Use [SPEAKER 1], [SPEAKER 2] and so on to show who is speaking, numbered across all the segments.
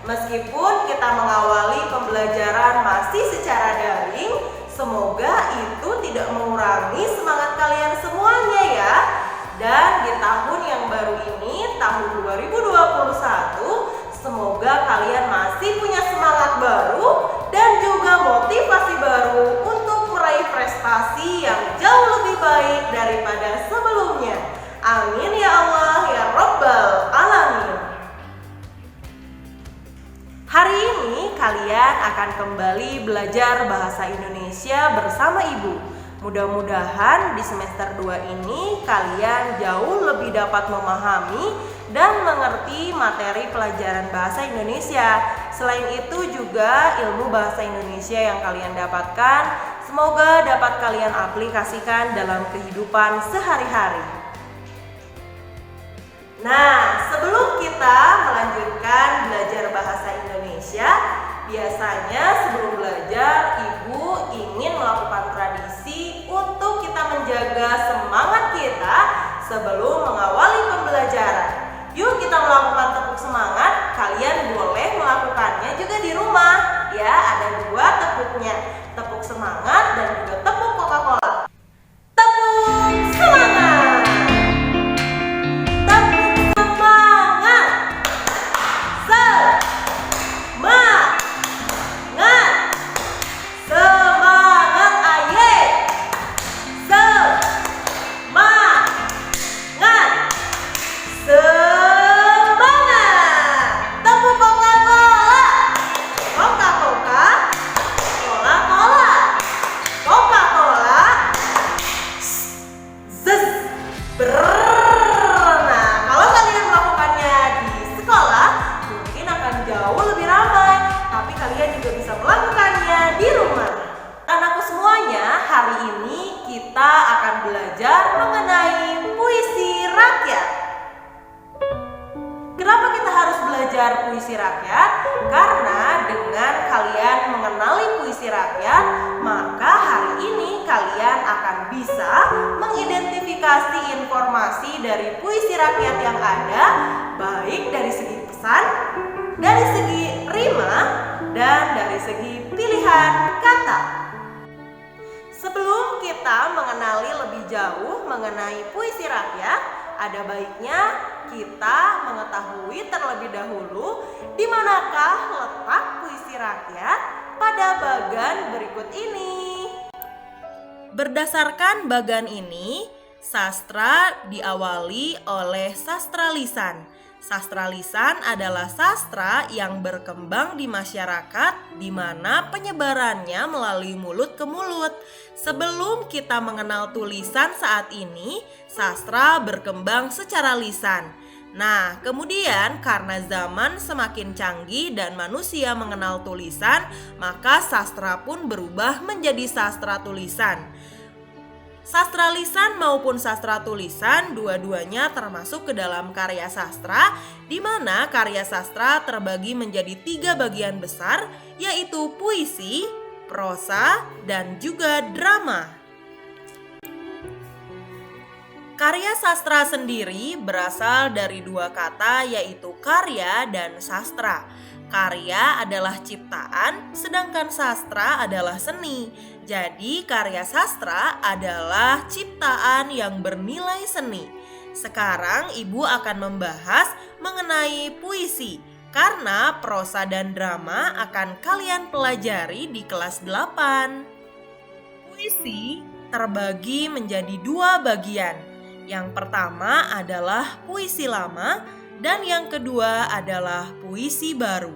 [SPEAKER 1] Meskipun kita mengawali pembelajaran masih secara daring, semoga itu tidak mengurangi semangat kalian semuanya ya. Dan di tahun yang baru ini, tahun 2021, semoga kalian masih punya semangat baru dan juga motivasi baru untuk meraih prestasi yang jauh lebih baik daripada sebelumnya. Amin ya Allah ya Rabbal Alamin. Hari ini kalian akan kembali belajar bahasa Indonesia bersama Ibu. Mudah-mudahan di semester 2 ini kalian jauh lebih dapat memahami dan mengerti materi pelajaran bahasa Indonesia. Selain itu juga ilmu bahasa Indonesia yang kalian dapatkan semoga dapat kalian aplikasikan dalam kehidupan sehari-hari. Nah, sebelum kita melanjutkan belajar bahasa Indonesia, biasanya sebelum belajar Ibu ingin melakukan tradisi untuk kita menjaga semangat kita sebelum mengawali pembelajaran. Yuk kita melakukan tepuk semangat. Kalian boleh melakukannya juga di rumah. Ya, ada 2 tepuknya. Tepuk semangat dan juga tepuk Coca-Cola. Tepuk semangat. Tepuk semangat. Semangat. Semangat aye. Semangat. Semangat. Tepuk Coca-Cola. Coca-Cola. Cola-Cola. Coca-Cola. Zez. Nah, kalau kalian melakukannya di sekolah, mungkin akan jauh lebih ramai. Tapi kalian juga bisa melakukannya di rumah. Anakku semuanya, hari ini kita akan belajar mengenai puisi rakyat. Kenapa kita harus belajar puisi rakyat? Karena dengan kalian mengenali puisi rakyat, maka hari ini kalian akan bisa mengidentifikasi informasi dari puisi rakyat yang ada, baik dari segi pesan, dari segi rima, dan dari segi pilihan kata. Sebelum kita mengenali lebih jauh mengenai puisi rakyat, ada baiknya kita mengetahui terlebih dahulu di manakah letak puisi rakyat pada bagan berikut ini. Berdasarkan bagan ini, sastra diawali oleh sastra lisan. Sastra lisan adalah sastra yang berkembang di masyarakat di mana penyebarannya melalui mulut ke mulut. Sebelum kita mengenal tulisan saat ini, sastra berkembang secara lisan. Nah, kemudian karena zaman semakin canggih dan manusia mengenal tulisan, maka sastra pun berubah menjadi sastra tulisan. Sastra lisan maupun sastra tulisan dua-duanya termasuk ke dalam karya sastra, di mana karya sastra terbagi menjadi 3 bagian besar, yaitu puisi, prosa, dan juga drama. Karya sastra sendiri berasal dari 2 kata, yaitu karya dan sastra. Karya adalah ciptaan, sedangkan sastra adalah seni. Jadi karya sastra adalah ciptaan yang bernilai seni. Sekarang Ibu akan membahas mengenai puisi, karena prosa dan drama akan kalian pelajari di kelas 8. Puisi terbagi menjadi 2 bagian. Yang pertama adalah puisi lama dan yang kedua adalah puisi baru.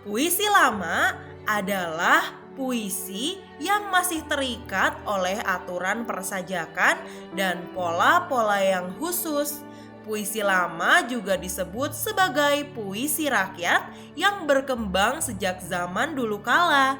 [SPEAKER 1] Puisi lama adalah puisi yang masih terikat oleh aturan persajakan dan pola-pola yang khusus. Puisi lama juga disebut sebagai puisi rakyat yang berkembang sejak zaman dulu kala.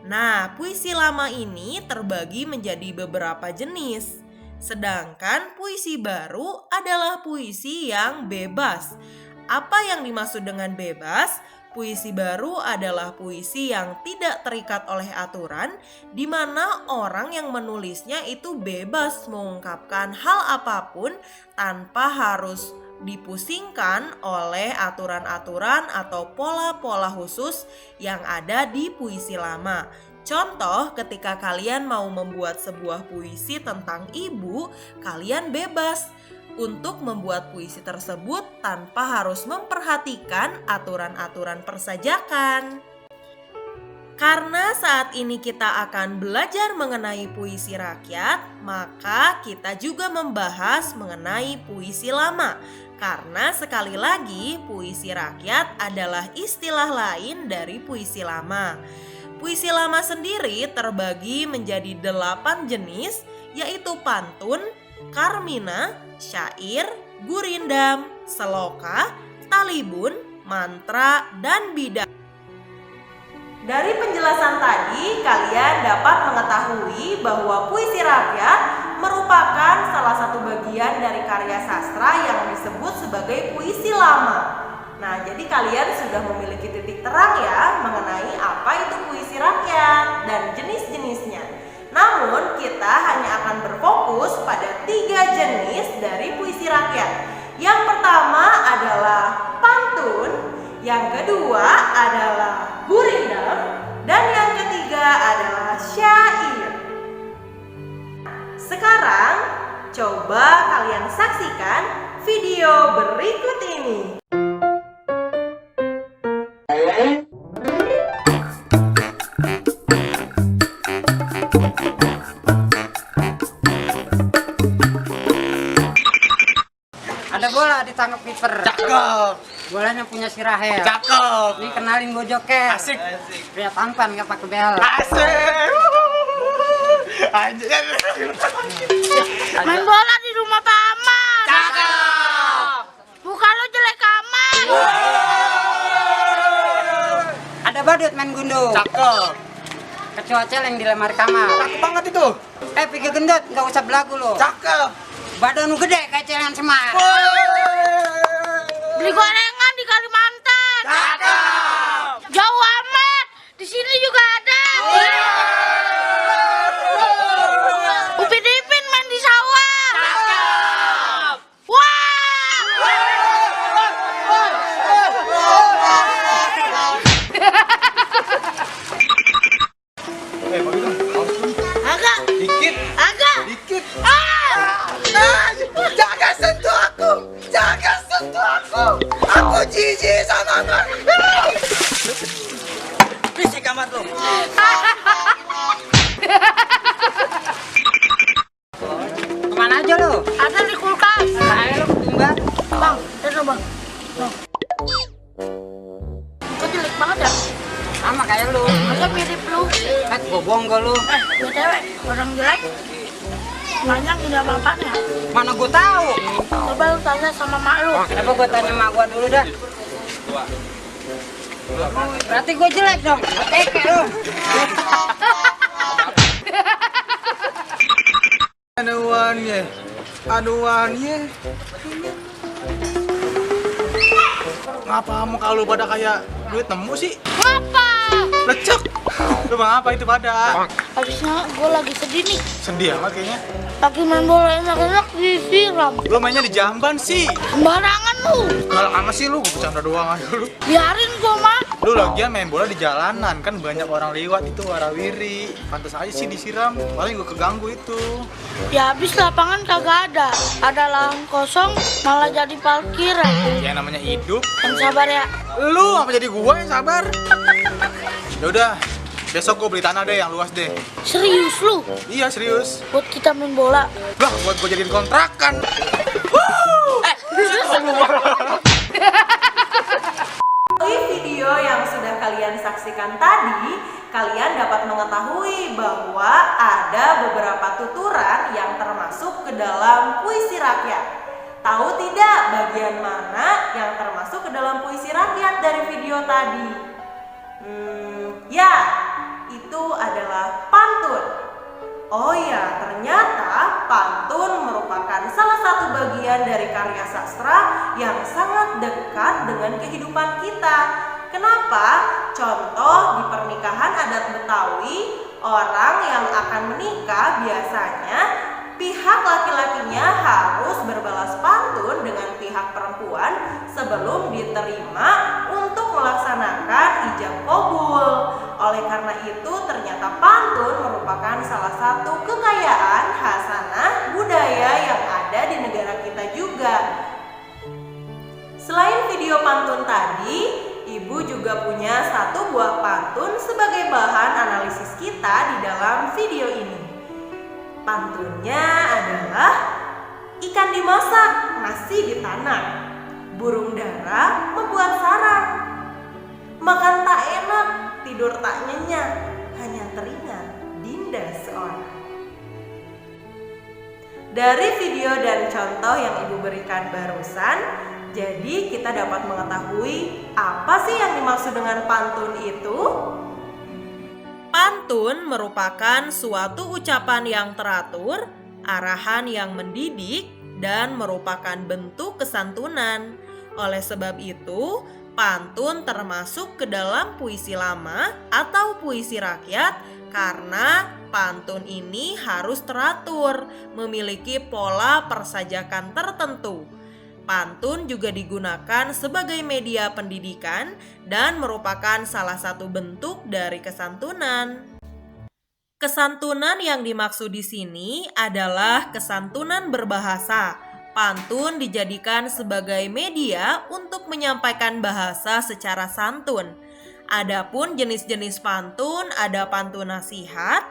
[SPEAKER 1] Nah, puisi lama ini terbagi menjadi beberapa jenis. Sedangkan puisi baru adalah puisi yang bebas. Apa yang dimaksud dengan bebas? Puisi baru adalah puisi yang tidak terikat oleh aturan, di mana orang yang menulisnya itu bebas mengungkapkan hal apapun tanpa harus dipusingkan oleh aturan-aturan atau pola-pola khusus yang ada di puisi lama. Contoh, ketika kalian mau membuat sebuah puisi tentang ibu, kalian bebas untuk membuat puisi tersebut tanpa harus memperhatikan aturan-aturan persajakan. Karena saat ini kita akan belajar mengenai puisi rakyat, maka kita juga membahas mengenai puisi lama. Karena sekali lagi, puisi rakyat adalah istilah lain dari puisi lama. Puisi lama sendiri terbagi menjadi 8 jenis, yaitu pantun, karmina, syair, gurindam, seloka, talibun, mantra, dan bidah. Dari penjelasan tadi, kalian dapat mengetahui bahwa puisi rakyat merupakan salah satu bagian dari karya sastra yang disebut sebagai puisi lama. Nah, jadi kalian sudah memiliki titik terang ya mengenai apa itu puisi rakyat dan jenis-jenisnya. Namun, kita hanya akan berfokus pada 3 jenis dari puisi rakyat. Yang pertama adalah pantun, yang kedua adalah gurindam, dan yang ketiga adalah syair. Sekarang, coba kalian saksikan video berikut ini.
[SPEAKER 2] Ada bola ditangkap kiper.
[SPEAKER 3] Cakep.
[SPEAKER 2] Bolanya punya si Rahel.
[SPEAKER 3] Cakep.
[SPEAKER 2] Ini kenalin gue Joker.
[SPEAKER 3] Asik.
[SPEAKER 2] Pria tampan nggak pakai bel.
[SPEAKER 3] Asik. Anjir.
[SPEAKER 4] Main bola di rumah Pak Ahmad.
[SPEAKER 3] Cakep.
[SPEAKER 4] Muka lo jelek amat.
[SPEAKER 2] Ada badut main gundu.
[SPEAKER 3] Cakep.
[SPEAKER 2] Kecoa celeng di lemari kamar.
[SPEAKER 3] Cakep banget itu.
[SPEAKER 2] Pikir gendut nggak usah belagu lo.
[SPEAKER 3] Cakep.
[SPEAKER 2] Badan lu gede kayak celengan semar.
[SPEAKER 4] Beli gorengan di Kalimantan.
[SPEAKER 3] Cakep.
[SPEAKER 4] Jauh amat. Di sini juga ada. Upin Ipin main di sawah.
[SPEAKER 3] Cakep.
[SPEAKER 4] Wah.
[SPEAKER 3] Bagi dong.
[SPEAKER 4] Agak.
[SPEAKER 3] Dikit.
[SPEAKER 4] Agak.
[SPEAKER 3] Dikit.
[SPEAKER 4] Ah.
[SPEAKER 3] Jangan sentuh aku. Jangan sentuh aku. Aku jijik sama kamu. Fisik amat lo.
[SPEAKER 2] Kemana aja lo?
[SPEAKER 4] Ada di kulkas.
[SPEAKER 2] Ayo lo ketumbar.
[SPEAKER 4] Bang, lihat bang. Kok jelek banget ya?
[SPEAKER 2] Sama kayak lu.
[SPEAKER 4] Masa mirip lu.
[SPEAKER 2] Gue bonggo lu.
[SPEAKER 4] BTW, orang jelek banyak tidak apa-apanya.
[SPEAKER 2] Mana gue tahu?
[SPEAKER 4] Coba lu tanya sama mak lu.
[SPEAKER 2] Coba gue tanya mak gue dulu dah. Berarti gue jelek dong. Oke lu.
[SPEAKER 3] Aduannya. Aduannya. Ngapa muka lu pada kayak duit nemu sih?
[SPEAKER 4] Ngapa?
[SPEAKER 3] Lecek. Lu ngapa itu pada?
[SPEAKER 4] Habisnya gue lagi sedih nih.
[SPEAKER 3] Sedih amat kayaknya.
[SPEAKER 4] Lagi main bola enak-enak disiram.
[SPEAKER 3] Lu mainnya di Jamban sih.
[SPEAKER 4] Sembarangan lu.
[SPEAKER 3] Galak amat sih lu, gue bercanda doang aja lu.
[SPEAKER 4] Biarin gue mah.
[SPEAKER 3] Lu lagian main bola di jalanan, kan banyak orang lewat itu warawiri. Pantes aja sih disiram, paling gue keganggu itu.
[SPEAKER 4] Ya habis lapangan kagak ada. Ada lahan kosong malah jadi parkiran.
[SPEAKER 3] Ya namanya hidup.
[SPEAKER 4] Yang sabar ya.
[SPEAKER 3] Lu apa jadi gua yang sabar? Ya udah, besok gua beli tanah deh yang luas deh.
[SPEAKER 4] Serius lu?
[SPEAKER 3] Iya serius.
[SPEAKER 4] Buat kita main bola.
[SPEAKER 3] Lah buat gua jadiin kontrakan.
[SPEAKER 1] Melalui video yang sudah kalian saksikan tadi, kalian dapat mengetahui bahwa ada beberapa tuturan yang termasuk ke dalam puisi rakyat. Tahu tidak bagian mana yang termasuk ke dalam puisi rakyat dari video tadi? Ya, itu adalah pantun. Oh ya, ternyata pantun merupakan salah satu bagian dari karya sastra yang sangat dekat dengan kehidupan kita. Kenapa? Contoh di pernikahan adat Betawi, orang yang akan menikah biasanya pihak laki-lakinya harus berbalas pantun dengan pihak perempuan sebelum diterima untuk melaksanakan ijab kabul. Oleh karena itu, ternyata pantun merupakan salah satu kekayaan khasanah budaya yang ada di negara kita juga. Selain video pantun tadi, Ibu juga punya satu buah pantun sebagai bahan analisis kita di dalam video ini. Pantunnya adalah ikan dimasak, nasi ditanak, burung dara membuat sarang, makan tak enak, tidur tak nyenyak, hanya teringat Dinda seorang. Dari video dan contoh yang Ibu berikan barusan, jadi kita dapat mengetahui apa sih yang dimaksud dengan pantun itu? Pantun merupakan suatu ucapan yang teratur, arahan yang mendidik, dan merupakan bentuk kesantunan. Oleh sebab itu, pantun termasuk ke dalam puisi lama atau puisi rakyat karena pantun ini harus teratur, memiliki pola persajakan tertentu. Pantun juga digunakan sebagai media pendidikan dan merupakan salah satu bentuk dari kesantunan. Kesantunan yang dimaksud di sini adalah kesantunan berbahasa. Pantun dijadikan sebagai media untuk menyampaikan bahasa secara santun. Adapun jenis-jenis pantun ada pantun nasihat,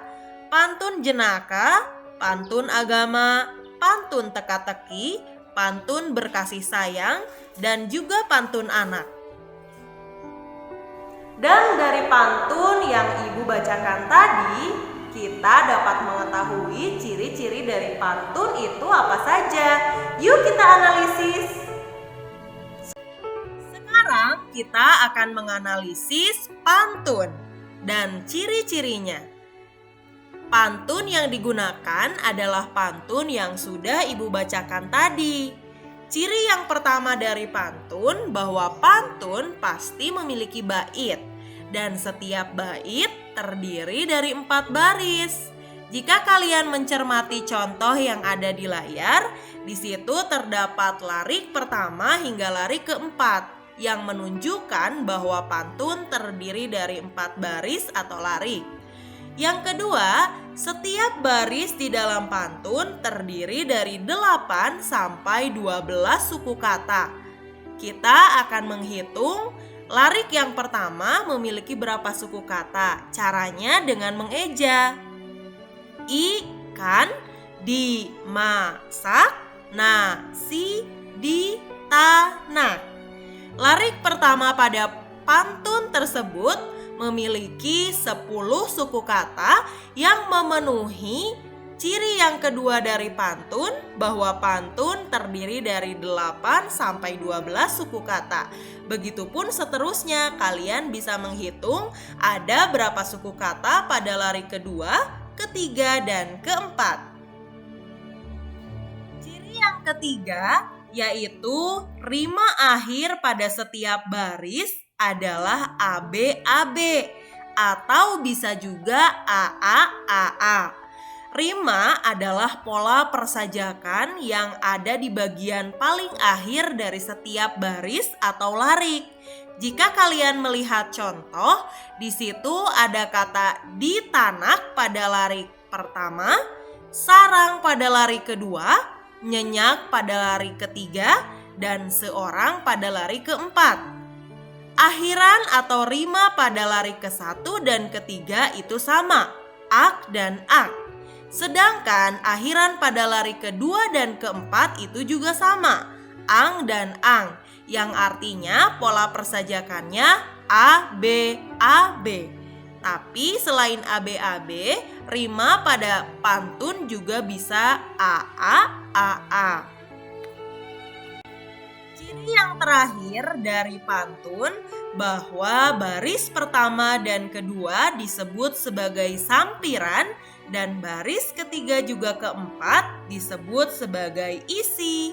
[SPEAKER 1] pantun jenaka, pantun agama, pantun teka-teki, pantun berkasih sayang, dan juga pantun anak. Dan dari pantun yang Ibu bacakan tadi, kita dapat mengetahui ciri-ciri dari pantun itu apa saja. Yuk kita analisis. Sekarang kita akan menganalisis pantun dan ciri-cirinya. Pantun yang digunakan adalah pantun yang sudah Ibu bacakan tadi. Ciri yang pertama dari pantun bahwa pantun pasti memiliki bait dan setiap bait terdiri dari 4 baris. Jika kalian mencermati contoh yang ada di layar, di situ terdapat larik pertama hingga larik keempat yang menunjukkan bahwa pantun terdiri dari 4 baris atau larik. Yang kedua, setiap baris di dalam pantun terdiri dari 8 sampai 12 suku kata. Kita akan menghitung larik yang pertama memiliki berapa suku kata. Caranya dengan mengeja. Ikan dimasak, nasi ditanak. Larik pertama pada pantun tersebut memiliki 10 suku kata yang memenuhi ciri yang kedua dari pantun bahwa pantun terdiri dari 8 sampai 12 suku kata. Begitupun seterusnya, kalian bisa menghitung ada berapa suku kata pada larik kedua, ketiga, dan keempat. Ciri yang ketiga yaitu rima akhir pada setiap baris adalah ABAB atau bisa juga AAAA. Rima adalah pola persajakan yang ada di bagian paling akhir dari setiap baris atau larik. Jika kalian melihat contoh, di situ ada kata ditanak pada larik pertama, sarang pada larik kedua, nyenyak pada larik ketiga, dan seorang pada larik keempat. Akhiran atau rima pada larik ke-1 dan ketiga itu sama, ak dan ak. Sedangkan akhiran pada larik kedua dan keempat itu juga sama, ang dan ang, yang artinya pola persajakannya A, B, A, B. Tapi selain A, B, A, B, rima pada pantun juga bisa A, A, A, A. Ciri yang terakhir dari pantun bahwa baris pertama dan kedua disebut sebagai sampiran dan baris ketiga juga keempat disebut sebagai isi.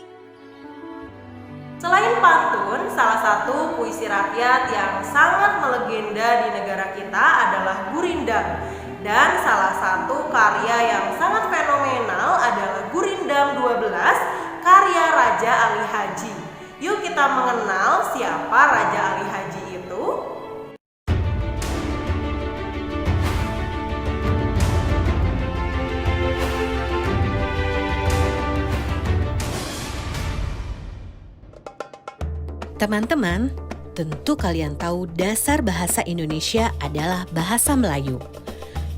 [SPEAKER 1] Selain pantun, salah satu puisi rakyat yang sangat melegenda di negara kita adalah gurindam. Dan salah satu karya yang sangat fenomenal adalah Gurindam 12 karya Raja Ali Haji. Yuk kita mengenal siapa Raja Ali Haji itu.
[SPEAKER 5] Teman-teman, tentu kalian tahu dasar bahasa Indonesia adalah bahasa Melayu.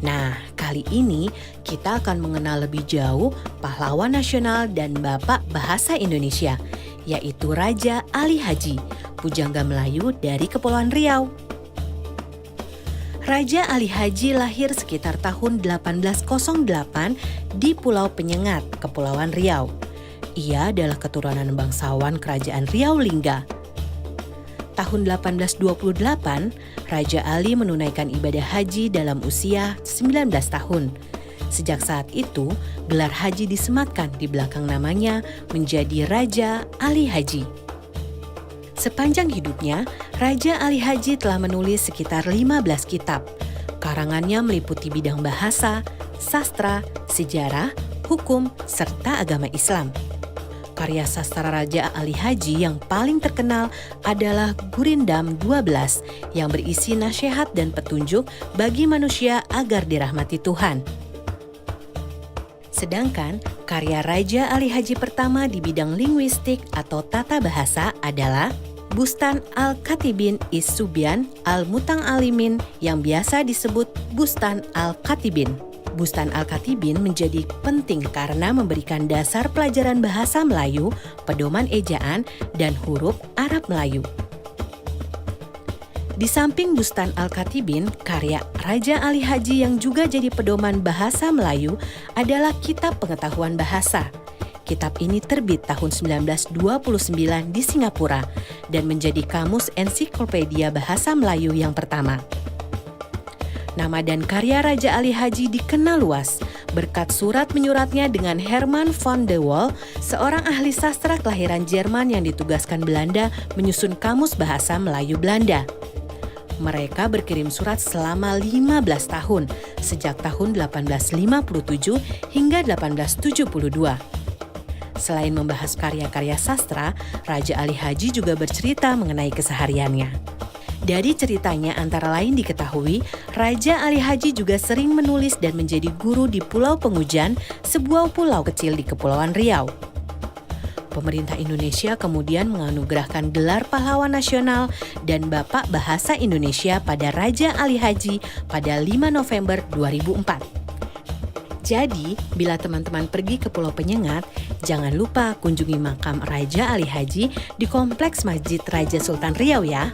[SPEAKER 5] Nah, kali ini kita akan mengenal lebih jauh pahlawan nasional dan bapak bahasa Indonesia, yaitu Raja Ali Haji, pujangga Melayu dari Kepulauan Riau. Raja Ali Haji lahir sekitar tahun 1808 di Pulau Penyengat, Kepulauan Riau. Ia adalah keturunan bangsawan Kerajaan Riau Lingga. Tahun 1828, Raja Ali menunaikan ibadah haji dalam usia 19 tahun. Sejak saat itu, gelar haji disematkan di belakang namanya menjadi Raja Ali Haji. Sepanjang hidupnya, Raja Ali Haji telah menulis sekitar 15 kitab. Karangannya meliputi bidang bahasa, sastra, sejarah, hukum, serta agama Islam. Karya sastra Raja Ali Haji yang paling terkenal adalah Gurindam 12 yang berisi nasihat dan petunjuk bagi manusia agar dirahmati Tuhan. Sedangkan karya Raja Ali Haji pertama di bidang linguistik atau tata bahasa adalah Bustan Al-Katibin Is-Subyan Al-Muta'alimin yang biasa disebut Bustan Al-Katibin. Bustan Al-Katibin menjadi penting karena memberikan dasar pelajaran bahasa Melayu, pedoman ejaan, dan huruf Arab Melayu. Di samping Bustan Al-Katibin, karya Raja Ali Haji yang juga jadi pedoman bahasa Melayu adalah Kitab Pengetahuan Bahasa. Kitab ini terbit tahun 1929 di Singapura dan menjadi kamus ensiklopedia bahasa Melayu yang pertama. Nama dan karya Raja Ali Haji dikenal luas berkat surat menyuratnya dengan Herman van de Wall, seorang ahli sastra kelahiran Jerman yang ditugaskan Belanda menyusun kamus bahasa Melayu Belanda. Mereka berkirim surat selama 15 tahun, sejak tahun 1857 hingga 1872. Selain membahas karya-karya sastra, Raja Ali Haji juga bercerita mengenai kesehariannya. Dari ceritanya antara lain diketahui, Raja Ali Haji juga sering menulis dan menjadi guru di Pulau Pengujan, sebuah pulau kecil di Kepulauan Riau. Pemerintah Indonesia kemudian menganugerahkan gelar pahlawan nasional dan Bapak Bahasa Indonesia pada Raja Ali Haji pada 5 November 2004. Jadi, bila teman-teman pergi ke Pulau Penyengat, jangan lupa kunjungi makam Raja Ali Haji di Kompleks Masjid Raja Sultan Riau ya.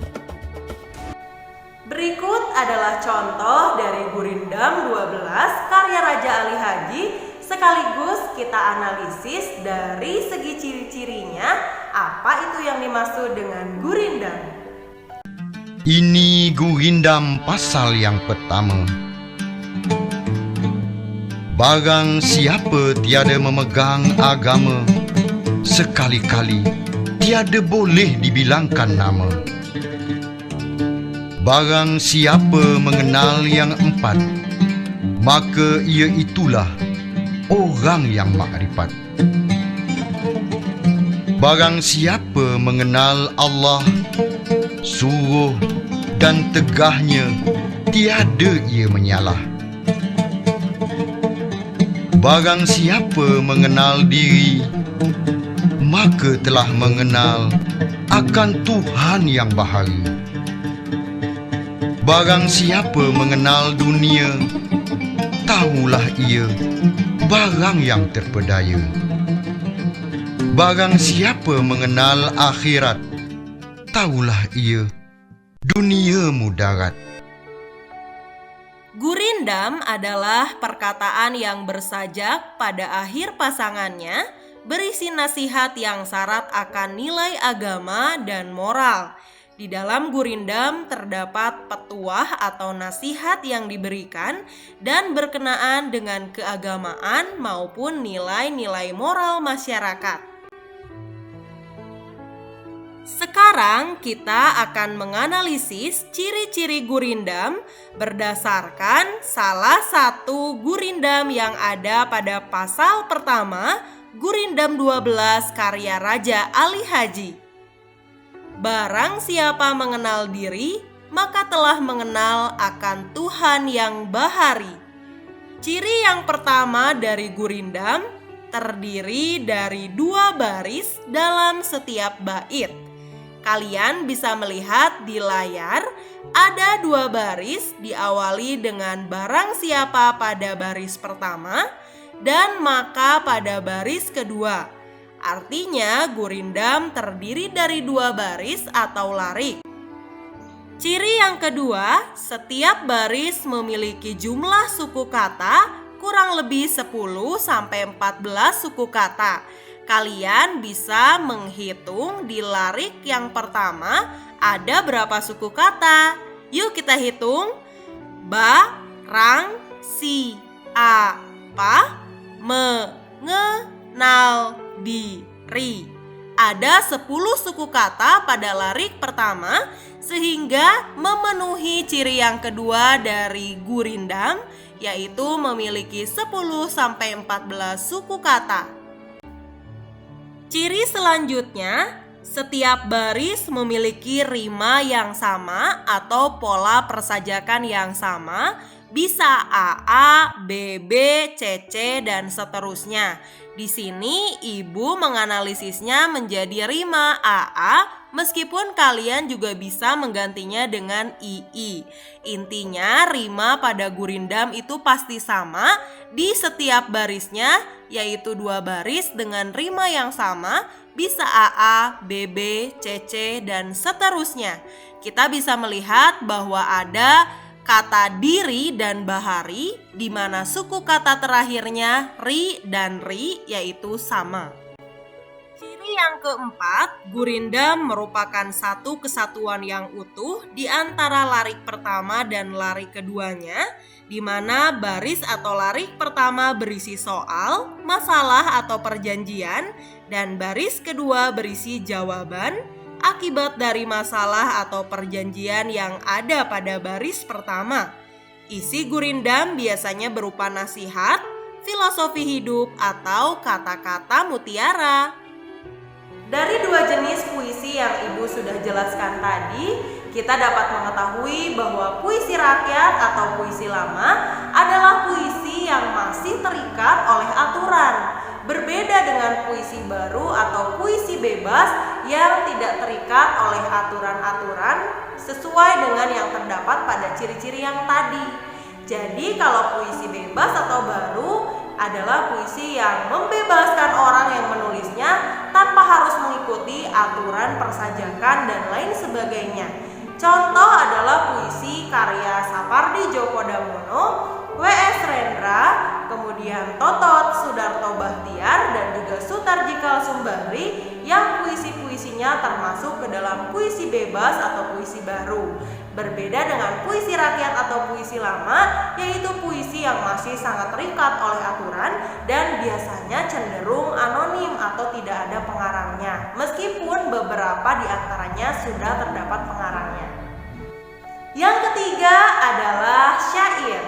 [SPEAKER 1] Berikut adalah contoh dari Gurindam 12 karya Raja Ali Haji, sekaligus kita analisis dari segi ciri-cirinya apa itu yang dimaksud dengan Gurindam.
[SPEAKER 6] Ini Gurindam pasal yang pertama. Barang siapa tiada memegang agama, sekali-kali tiada boleh dibilangkan nama. Barang siapa mengenal yang empat, maka ia itulah orang yang makrifat. Barang siapa mengenal Allah, suruh dan tegahnya, tiada ia menyalah. Barang siapa mengenal diri, maka telah mengenal akan Tuhan yang bahari. Barang siapa mengenal dunia, tahulah ia barang yang terpedaya. Barang siapa mengenal akhirat, tahulah ia dunia mudarat.
[SPEAKER 1] Gurindam adalah perkataan yang bersajak pada akhir pasangannya, berisi nasihat yang syarat akan nilai agama dan moral. Di dalam Gurindam terdapat petuah atau nasihat yang diberikan dan berkenaan dengan keagamaan maupun nilai-nilai moral masyarakat. Sekarang kita akan menganalisis ciri-ciri gurindam berdasarkan salah satu gurindam yang ada pada pasal pertama Gurindam 12 karya Raja Ali Haji. Barang siapa mengenal diri, maka telah mengenal akan Tuhan yang bahari. Ciri yang pertama dari gurindam terdiri dari 2 baris dalam setiap bait. Kalian bisa melihat di layar ada 2 baris diawali dengan barang siapa pada baris pertama dan maka pada baris kedua. Artinya gurindam terdiri dari 2 baris atau larik. Ciri yang kedua, setiap baris memiliki jumlah suku kata kurang lebih 10-14 suku kata. Kalian bisa menghitung di larik yang pertama ada berapa suku kata. Yuk kita hitung. Ba, rang, si, a, pa, me, nge, nal, di, ri. Ada 10 suku kata pada larik pertama sehingga memenuhi ciri yang kedua dari gurindam, yaitu memiliki 10-14 suku kata. Ciri selanjutnya, setiap baris memiliki rima yang sama atau pola persajakan yang sama, bisa AA, BB, CC, dan seterusnya. Di sini ibu menganalisisnya menjadi rima AA, meskipun kalian juga bisa menggantinya dengan II. Intinya rima pada gurindam itu pasti sama di setiap barisnya, yaitu 2 baris dengan rima yang sama, bisa AA, BB, CC, dan seterusnya. Kita bisa melihat bahwa ada kata diri dan bahari, di mana suku kata terakhirnya ri dan ri, yaitu sama. Ciri yang keempat, gurindam merupakan satu kesatuan yang utuh di antara larik pertama dan larik keduanya, di mana baris atau larik pertama berisi soal, masalah atau perjanjian, dan baris kedua berisi jawaban akibat dari masalah atau perjanjian yang ada pada baris pertama. Isi gurindam biasanya berupa nasihat, filosofi hidup, atau kata-kata mutiara. Dari 2 jenis puisi yang ibu sudah jelaskan tadi, kita dapat mengetahui bahwa puisi rakyat atau puisi lama adalah puisi yang masih terikat oleh aturan. Berbeda dengan puisi baru atau puisi bebas yang tidak terikat oleh aturan-aturan sesuai dengan yang terdapat pada ciri-ciri yang tadi. Jadi kalau puisi bebas atau baru adalah puisi yang membebaskan orang yang menulisnya tanpa harus mengikuti aturan persajakan dan lain sebagainya. Contoh adalah puisi karya Sapardi Djoko Damono, W.S. Rendra, kemudian Totot Sudarto Bahtiar, dan juga Sutarji Kalsumbari yang puisi-puisinya termasuk ke dalam puisi bebas atau puisi baru. Berbeda dengan puisi rakyat atau puisi lama, yaitu puisi yang masih sangat terikat oleh aturan dan biasanya cenderung anonim atau tidak ada pengarangnya, meskipun beberapa di antaranya sudah terdapat pengarangnya. Yang ketiga adalah syair.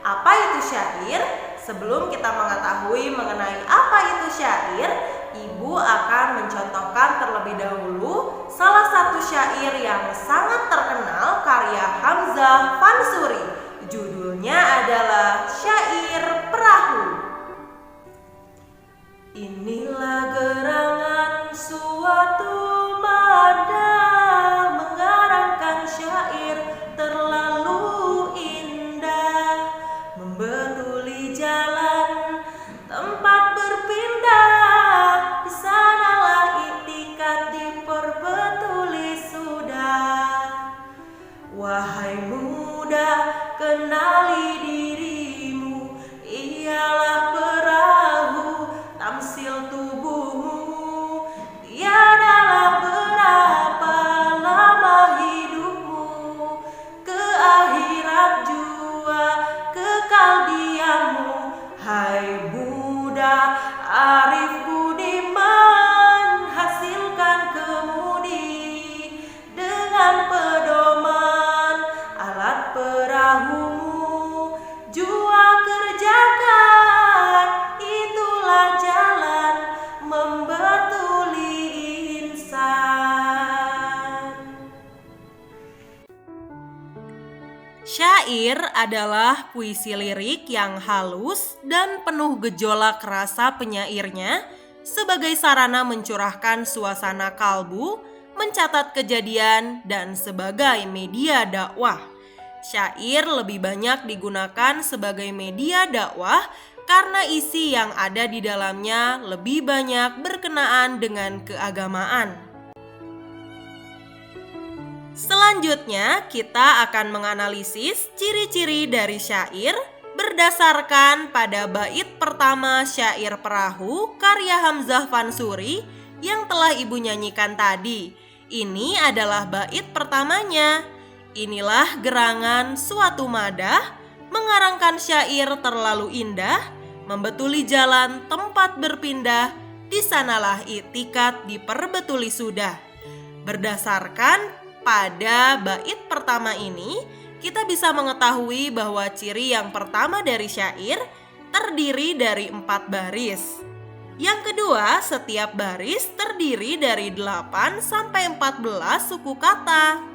[SPEAKER 1] Apa itu syair? Sebelum kita mengetahui mengenai apa itu syair, ibu akan mencontohkan terlebih dahulu salah satu syair yang sangat terkenal karya Hamzah Fansuri. Judulnya adalah Syair Perahu. Inilah gerangan suatu mada mengarangkan syair terlalu indah, membetuli jalan tempat berpindah, di sanalah iktikat diperbetuli sudah. Wahai muda, kenali dirimu, ialah perahu tamsil tubuhmu, tiadalah berapa lama hidupmu, ke akhirat jua kekal diammu. Hai muda, arif budiman, hasilkan kemudian. Syair adalah puisi lirik yang halus dan penuh gejolak rasa penyairnya sebagai sarana mencurahkan suasana kalbu, mencatat kejadian, dan sebagai media dakwah. Syair lebih banyak digunakan sebagai media dakwah karena isi yang ada di dalamnya lebih banyak berkenaan dengan keagamaan. Selanjutnya, kita akan menganalisis ciri-ciri dari syair berdasarkan pada bait pertama syair Perahu karya Hamzah Fansuri yang telah Ibu nyanyikan tadi. Ini adalah bait pertamanya. Inilah gerangan suatu madah, mengarangkan syair terlalu indah, membetuli jalan tempat berpindah, di sanalah itikat diperbetuli sudah. Berdasarkan pada bait pertama ini, kita bisa mengetahui bahwa ciri yang pertama dari syair terdiri dari 4 baris. Yang kedua, setiap baris terdiri dari 8 sampai 14 suku kata.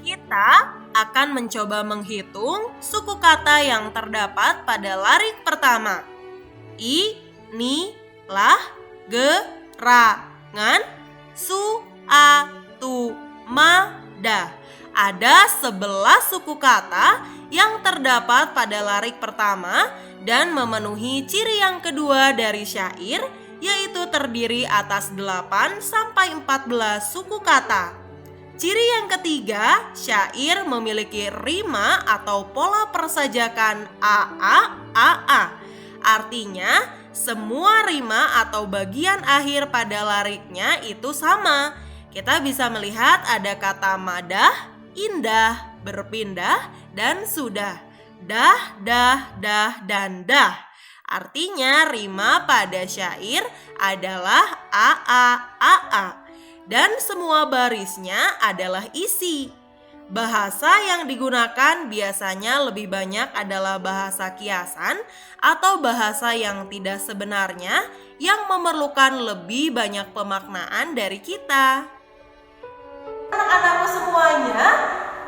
[SPEAKER 1] Kita akan mencoba menghitung suku kata yang terdapat pada larik pertama. I, ni, lah, ge, ra, ngan, su, a, tu, ma, da. Ada 11 suku kata yang terdapat pada larik pertama dan memenuhi ciri yang kedua dari syair, yaitu terdiri atas 8 sampai 14 suku kata. Ciri yang ketiga, syair memiliki rima atau pola persajakan AA. Artinya, semua rima atau bagian akhir pada lariknya itu sama. Kita bisa melihat ada kata madah, indah, berpindah, dan sudah. Dah, dah, dah, dan dah. Artinya rima pada syair adalah AA. Dan semua barisnya adalah isi. Bahasa yang digunakan biasanya lebih banyak adalah bahasa kiasan atau bahasa yang tidak sebenarnya yang memerlukan lebih banyak pemaknaan dari kita. Anak-anakku semuanya,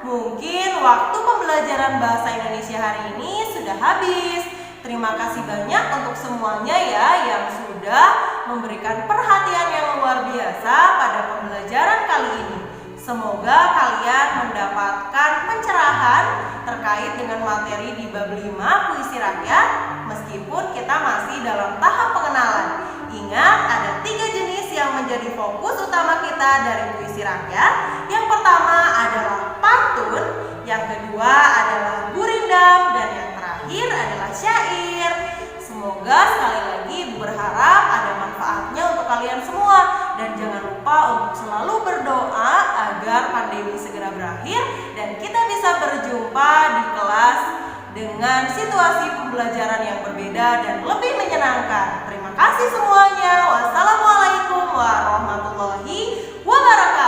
[SPEAKER 1] mungkin waktu pembelajaran bahasa Indonesia hari ini sudah habis. Terima kasih banyak untuk semuanya ya yang sudah memberikan perhatian yang luar biasa pada pembelajaran kali ini. Semoga kalian mendapatkan pencerahan terkait dengan materi di bab 5 puisi rakyat meskipun kita masih dalam tahap pengenalan. Ingat, ada 3 jenis yang menjadi fokus utama kita dari puisi rakyat. Yang pertama adalah pantun, yang kedua adalah gurindam, dan yang terakhir adalah syair. Semoga sekali lagi Ibu berharap ada manfaatnya untuk kalian semua. Dan jangan lupa untuk selalu berdoa agar pandemi segera berakhir dan kita bisa berjumpa di kelas dengan situasi pembelajaran yang berbeda dan lebih menyenangkan. Terima kasih semuanya. Wassalamualaikum warahmatullahi wabarakatuh.